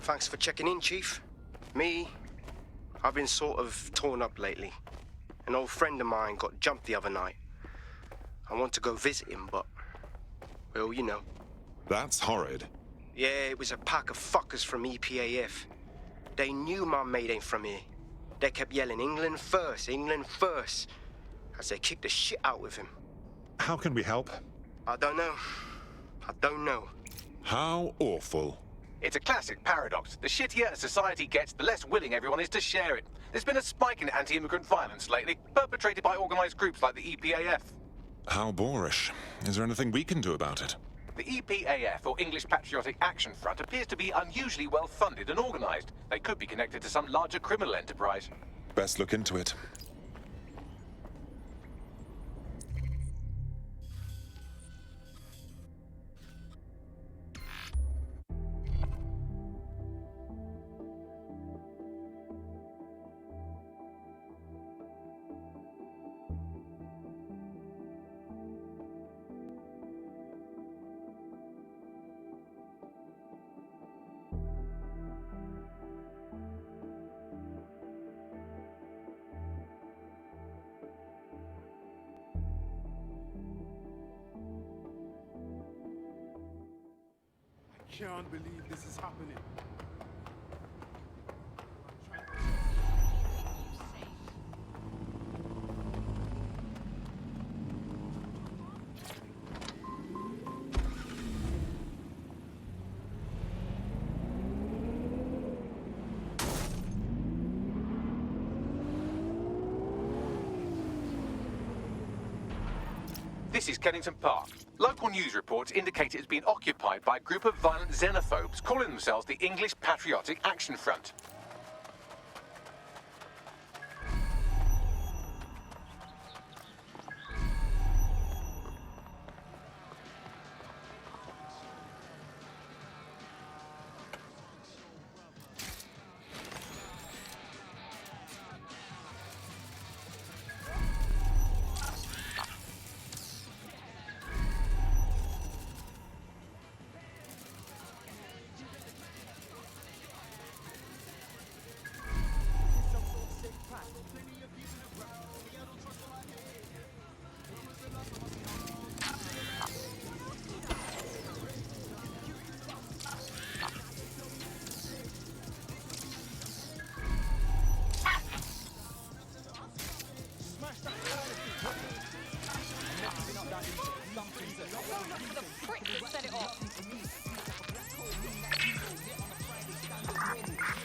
Thanks for checking in, Chief. I've been sort of torn up lately. An old friend of mine got jumped the other night. I want to go visit him, but... well, you know. That's horrid. Yeah, it was a pack of fuckers from EPAF. They knew my mate ain't from here. They kept yelling, England first, as they kicked the shit out with him. How can we help? I don't know. How awful. It's a classic paradox. The shittier a society gets, the less willing everyone is to share it. There's been a spike in anti-immigrant violence lately, perpetrated by organised groups like the EPAF. How boorish. Is there anything we can do about it? The EPAF, or English Patriotic Action Front, appears to be unusually well funded and organised. They could be connected to some larger criminal enterprise. Best look into it. I can't believe this is happening. This is Kennington Park. Local news reports indicate it has been occupied by a group of violent xenophobes calling themselves the English Patriotic Action Front.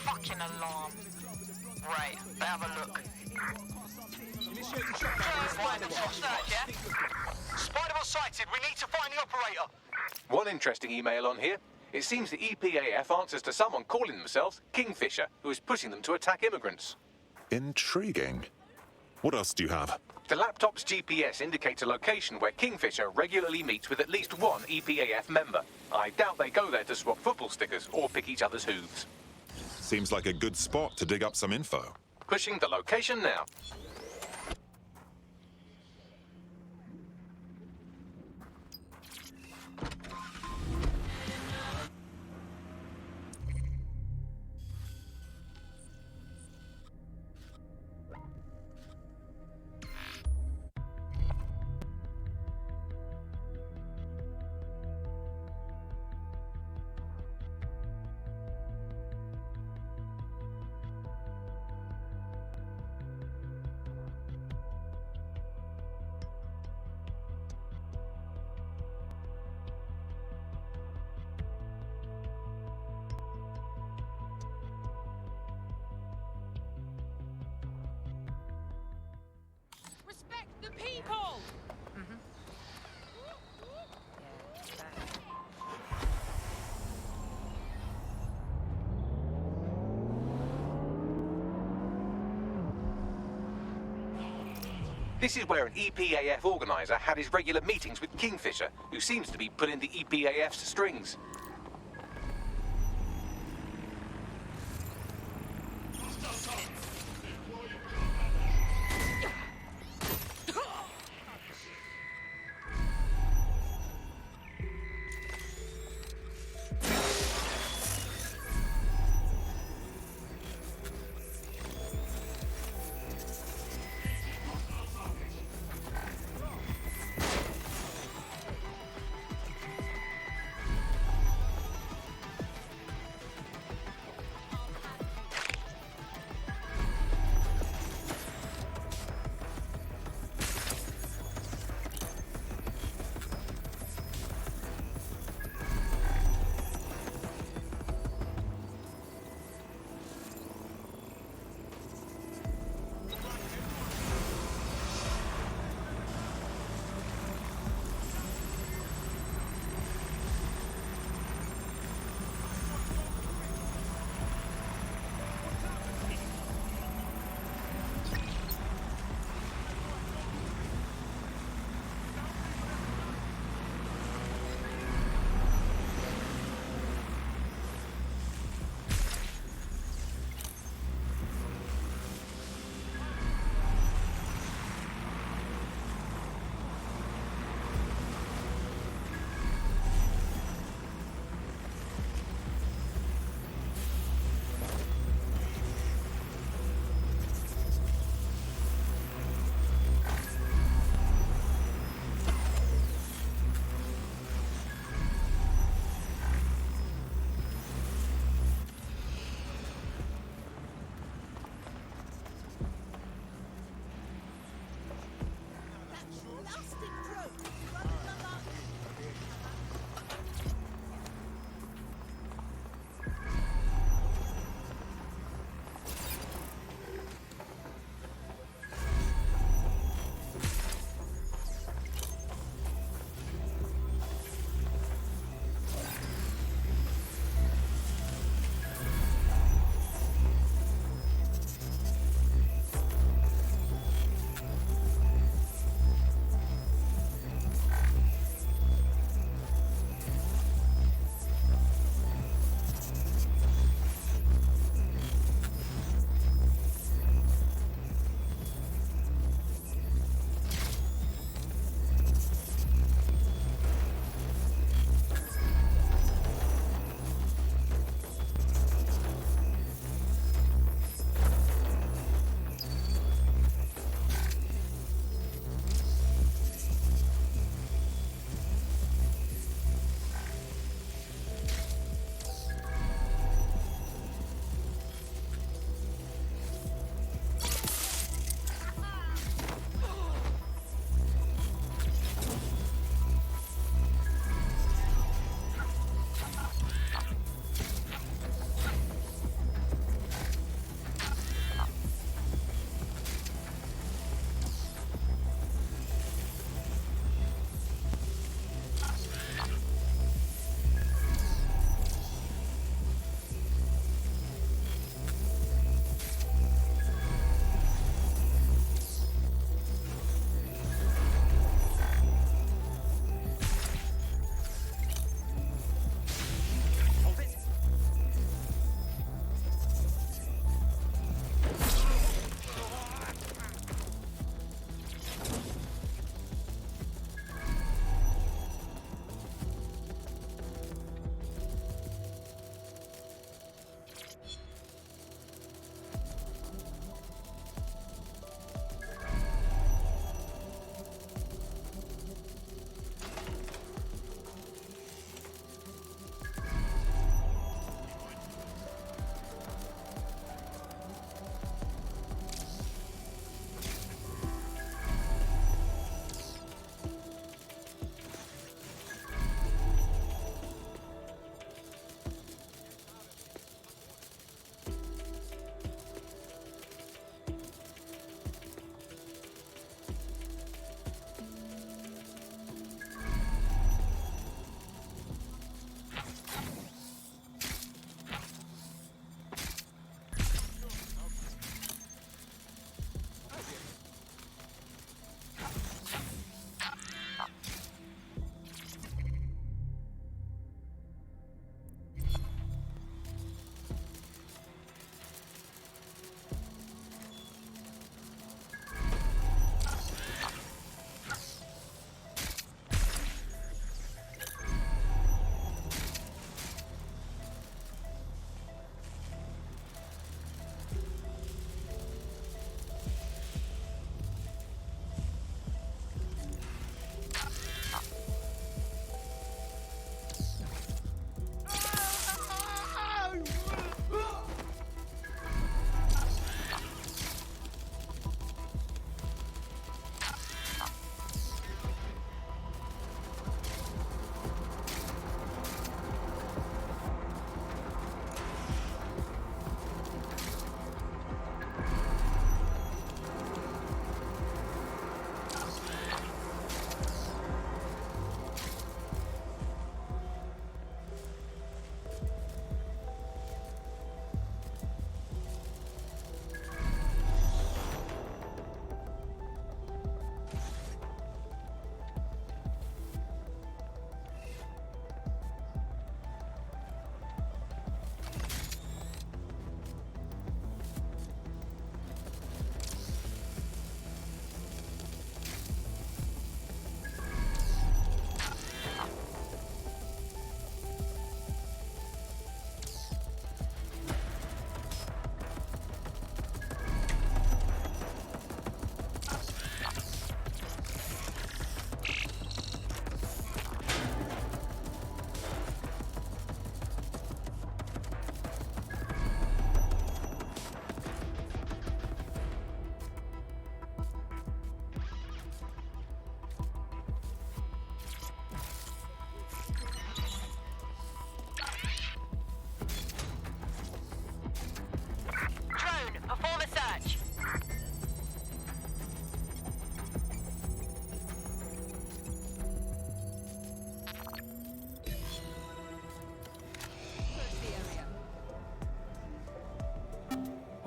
Fucking alarm. Right, have a look. Spider-Man sighted. We need to find the operator. One interesting email on here. It seems the EPAF answers to someone calling themselves Kingfisher, who is pushing them to attack immigrants. Intriguing. What else do you have? The laptop's GPS indicates a location where Kingfisher regularly meets with at least one EPAF member. I doubt they go there to swap football stickers or pick each other's hooves. Seems like a good spot to dig up some info. Pushing the location now. Respect the people! This is where an EPAF organizer had his regular meetings with Kingfisher, who seems to be pulling the EPAF's strings.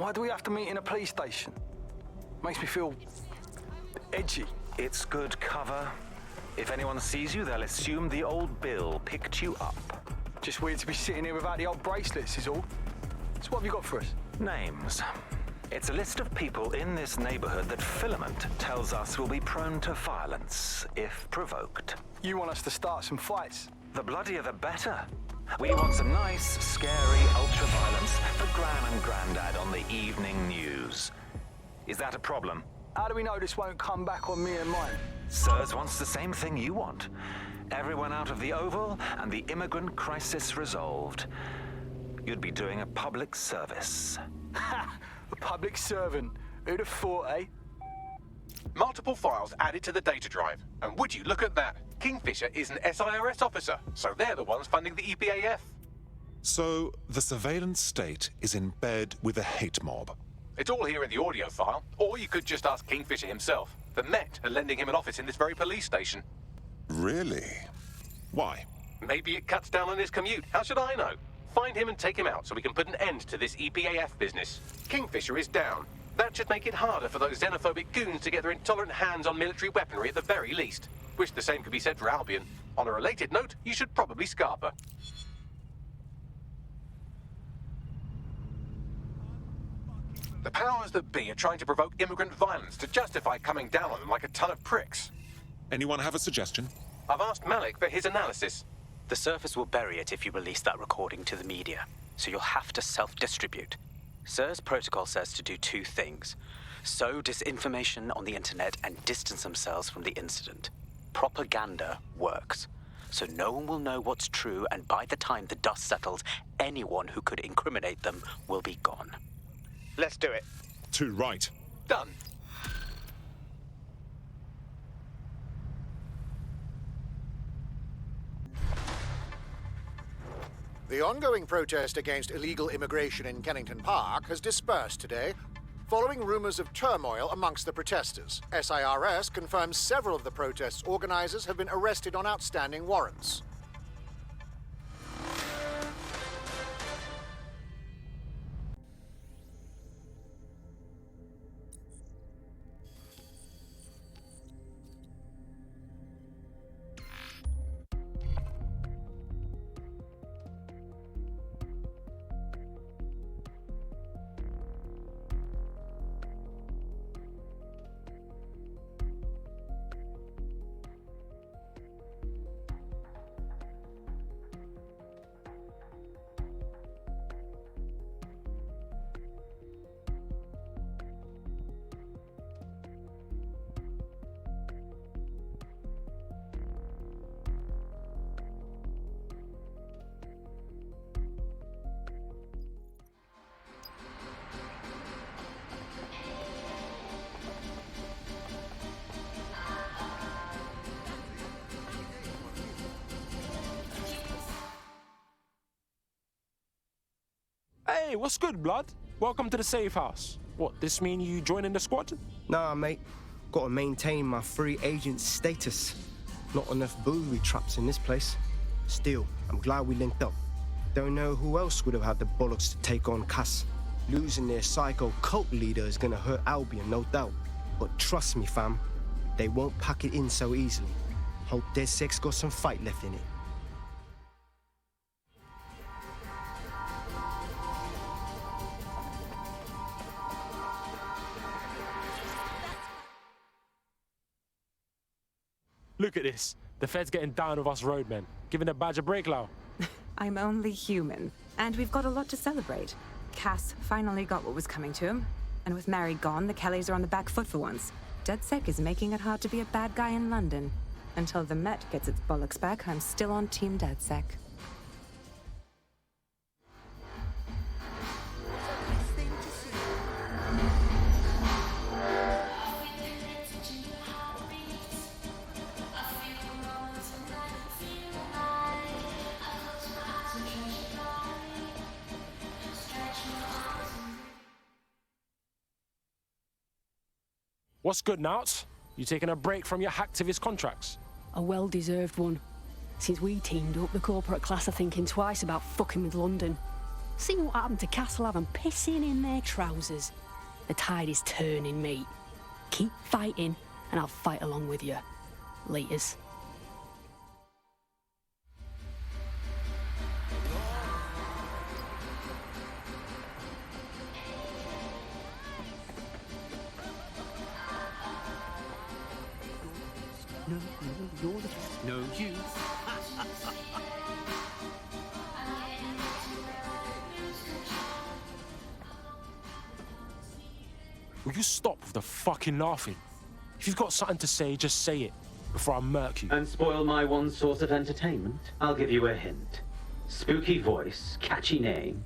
Why do we have to meet in a police station? Makes me feel edgy. It's good cover. If anyone sees you, they'll assume the old Bill picked you up. Just weird to be sitting here without the old bracelets is all. So what have you got for us? Names. It's a list of people in this neighborhood that Filament tells us will be prone to violence if provoked. You want us to start some fights? The bloodier the better. We want some nice, scary ultra-violence for Gran and Grandad on the evening news. Is that a problem? How do we know this won't come back on me and mine? Sirs wants the same thing you want. Everyone out of the Oval and the immigrant crisis resolved. You'd be doing a public service. Ha! A public servant. Who'd have thought, eh? Multiple files added to the data drive. And would you look at that? Kingfisher is an SIRS officer, so they're the ones funding the EPAF. So, the surveillance state is in bed with a hate mob. It's all here in the audio file, or you could just ask Kingfisher himself. The Met are lending him an office in this very police station. Really? Why? Maybe it cuts down on his commute. How should I know? Find him and take him out so we can put an end to this EPAF business. Kingfisher is down. That should make it harder for those xenophobic goons to get their intolerant hands on military weaponry at the very least. Wish the same could be said for Albion. On a related note, you should probably scarp her. The powers that be are trying to provoke immigrant violence to justify coming down on them like a ton of pricks. Anyone have a suggestion? I've asked Malik for his analysis. The Surface will bury it if you release that recording to the media, so you'll have to self-distribute. SIR's protocol says to do two things: sow disinformation on the internet and distance themselves from the incident. Propaganda works, so no one will know what's true, and by the time the dust settles, anyone who could incriminate them will be gone. Let's do it. Too right. Done. The ongoing protest against illegal immigration in Kennington Park has dispersed today, following rumours of turmoil amongst the protesters. SIRS confirms several of the protest's organisers have been arrested on outstanding warrants. Hey, what's good, blood? Welcome to the safe house. What, this mean you joining the squad? Nah, mate. Gotta maintain my free agent status. Not enough booby traps in this place. Still, I'm glad we linked up. Don't know who else would have had the bollocks to take on Cass. Losing their psycho cult leader is gonna hurt Albion, no doubt. But trust me, fam, they won't pack it in so easily. Hope DedSec's got some fight left in it. Look at this. The Fed's getting down with us roadmen. Giving a badge a break, Lau. I'm only human. And we've got a lot to celebrate. Cass finally got what was coming to him. And with Mary gone, the Kellys are on the back foot for once. DedSec is making it hard to be a bad guy in London. Until the Met gets its bollocks back, I'm still on Team DedSec. What's good, Nouts? You taking a break from your hacktivist contracts? A well-deserved one. Since we teamed up, the corporate class are thinking twice about fucking with London. See what happened to Castle having pissing in their trousers. The tide is turning, mate. Keep fighting, and I'll fight along with you. Laters. No, you're the best. No, you. Will you stop with the fucking laughing? If you've got something to say, just say it before I murk you. And spoil my one source of entertainment? I'll give you a hint. Spooky voice, catchy name,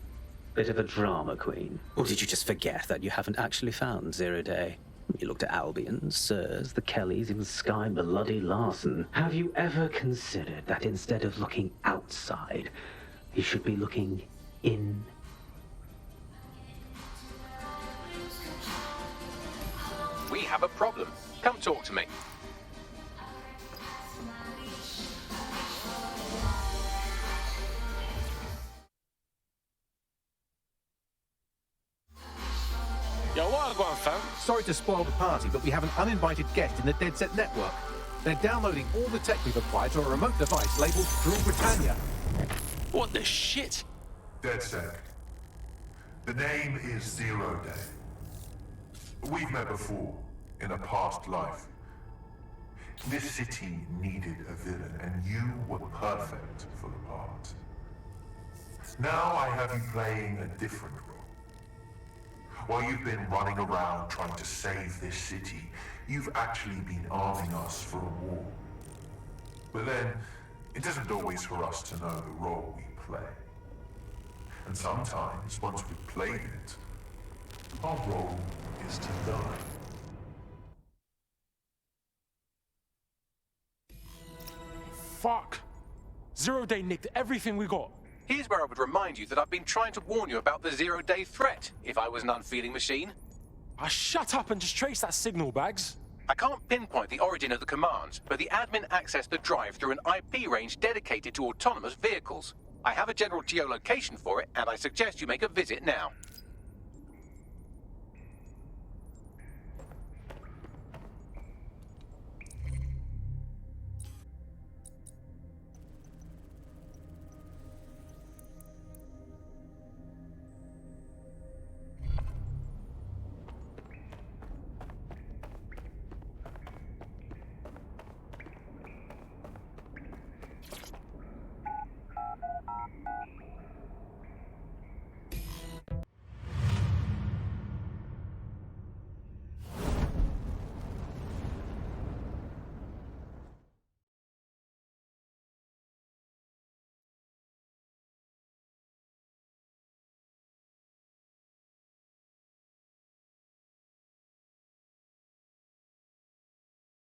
bit of a drama queen. Or did you just forget that you haven't actually found Zero Day? You looked at Albion, Sirs, the Kellys, even Sky Bloody Larson. Have you ever considered that instead of looking outside, you should be looking in? We have a problem. Come talk to me. Yo, what I got, fam? Sorry to spoil the party, but we have an uninvited guest in the DedSec network. They're downloading all the tech we've acquired to a remote device labeled Rule Britannia. What the shit? DedSec. The name is Zero Day. We've met before, in a past life. This city needed a villain, and you were perfect for the part. Now I have you playing a different role. While you've been running around trying to save this city, you've actually been arming us for a war. But then, it isn't always for us to know the role we play. And sometimes, once we've played it, our role is to die. Fuck. Zero Day nicked everything we got. Here's where I would remind you that I've been trying to warn you about the zero-day threat, if I was an unfeeling machine. Shut up and just trace that signal, Bags. I can't pinpoint the origin of the commands, but the admin accessed the drive through an IP range dedicated to autonomous vehicles. I have a general geolocation for it, and I suggest you make a visit now.